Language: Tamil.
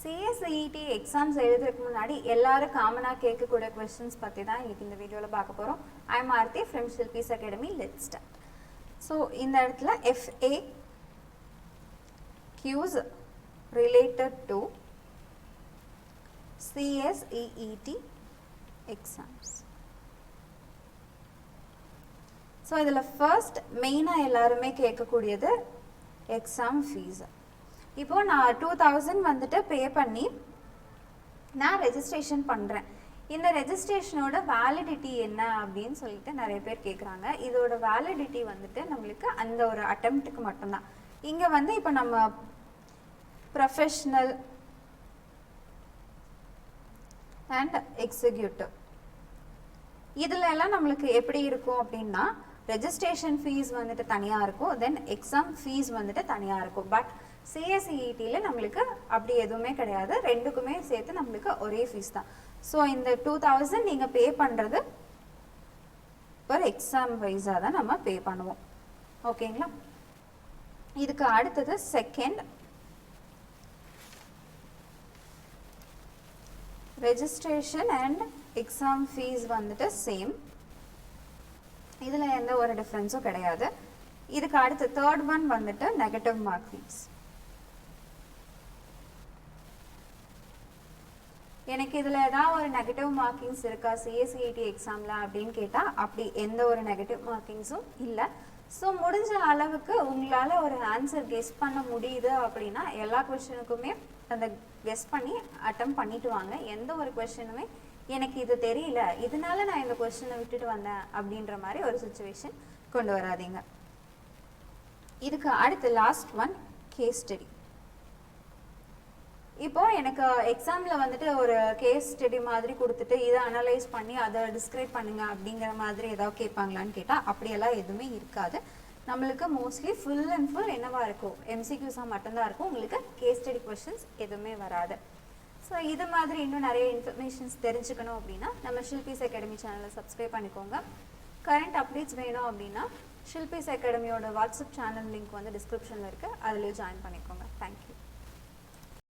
CSEET எக்ஸாம்ஸ் எழுதுறதுக்கு முன்னாடி எல்லாரும் காமனா கேட்கக்கூடிய கொஸ்டின்ஸ் பற்றி தான் இன்னைக்கு இந்த வீடியோவில் பார்க்க போகிறோம். I am Aarthi from Shilpi's academy. Let's start. So இந்த இடத்துல FAQs related to CSEET exams. So இதில் ஃபர்ஸ்ட் மெயினாக எல்லாருமே கேட்கக்கூடியது எக்ஸாம் ஃபீஸ். இப்போது நான் 2000 வந்துட்டு பே பண்ணி நான் ரெஜிஸ்ட்ரேஷன் பண்ணுறேன். இந்த ரெஜிஸ்ட்ரேஷனோட வேலிடிட்டி என்ன அப்படின்னு சொல்லிட்டு நிறைய பேர் கேட்குறாங்க. இதோட வேலிடிட்டி வந்துட்டு நம்மளுக்கு அந்த ஒரு அட்டெம்ப்ட்டுக்கு மட்டும்தான். இங்கே வந்து இப்போ நம்ம ப்ரொஃபஷ்னல் அண்ட் எக்ஸிக்யூட்டிவ் இதில் எல்லாம் நம்மளுக்கு எப்படி இருக்கும் அப்படின்னா ரெஜிஸ்ட்ரேஷன் ஃபீஸ் வந்துட்டு தனியாக இருக்கும், தென் எக்ஸாம் ஃபீஸ் வந்துட்டு தனியாக இருக்கும். பட் CSEETல நம்மளுக்கு அப்படி எதுவுமே கிடையாது, ரெண்டுக்குமே சேர்த்து நம்மளுக்கு ஒரே ஃபீஸ் தான். ஸோ இந்த 2000 நீங்கள் பே பண்ணுறது ஒரு எக்ஸாம் வைஸாக தான் நம்ம பே பண்ணுவோம். ஓகேங்களா? இதுக்கு அடுத்தது second registration and exam fees வந்துட்டு சேம், இதில் எந்த ஒரு டிஃப்ரென்ஸும் கிடையாது. இதுக்கு அடுத்து தேர்ட் ஒன் வந்துட்டு நெகட்டிவ் மார்க் ஃபீஸ். எனக்கு இதில் ஏதாவது ஒரு நெகட்டிவ் மார்க்கிங்ஸ் இருக்கா CSEET எக்ஸாமில் அப்படின்னு கேட்டால் அப்படி எந்த ஒரு நெகட்டிவ் மார்க்கிங்ஸும் இல்லை. ஸோ முடிஞ்ச அளவுக்கு உங்களால் ஒரு ஆன்சர் கெஸ் பண்ண முடியுது அப்படின்னா எல்லா கொஸ்டினுக்குமே அந்த கெஸ் பண்ணி அட்டெம்ப்ட் பண்ணிட்டு வாங்க. எந்த ஒரு கொஸ்டினுமே எனக்கு இது தெரியல, இதனால நான் இந்த கொஸ்டினை விட்டுட்டு வந்தேன் அப்படின்ற மாதிரி ஒரு சுச்சுவேஷன் கொண்டு வராதீங்க. இதுக்கு அடுத்து லாஸ்ட் ஒன் கேஸ் ஸ்டடி. இப்போ எனக்கு எக்ஸாமில் வந்துட்டு ஒரு கேஸ் ஸ்டடி மாதிரி கொடுத்துட்டு இதை அனலைஸ் பண்ணி அதை டிஸ்கிரைப் பண்ணுங்க அப்படிங்கிற மாதிரி ஏதாவது கேட்பாங்களான்னு கேட்டால் அப்படியெல்லாம் எதுவுமே இருக்காது. நம்மளுக்கு மோஸ்ட்லி ஃபுல் அண்ட் ஃபுல் என்னவா இருக்கும், MCQஸாக மட்டும்தான் இருக்கும். உங்களுக்கு கேஸ் ஸ்டடி கொஸ்டின்ஸ் எதுவுமே வராது. ஸோ இது மாதிரி இன்னும் நிறைய இன்ஃபர்மேஷன்ஸ் தெரிஞ்சுக்கணும் அப்படின்னா நம்ம ஷில்பிஸ் அகாடமி சேனலை சப்ஸ்கிரைப் பண்ணிக்கோங்க. கரண்ட் அப்டேட்ஸ் வேணும் அப்படின்னா ஷில்பிஸ் அகாடமியோட வாட்ஸ்அப் சேனல் லிங்க் வந்து டிஸ்கிரிப்ஷனில் இருக்குது, அதுலேயும் ஜாயின் பண்ணிக்கோங்க. தேங்க்யூ.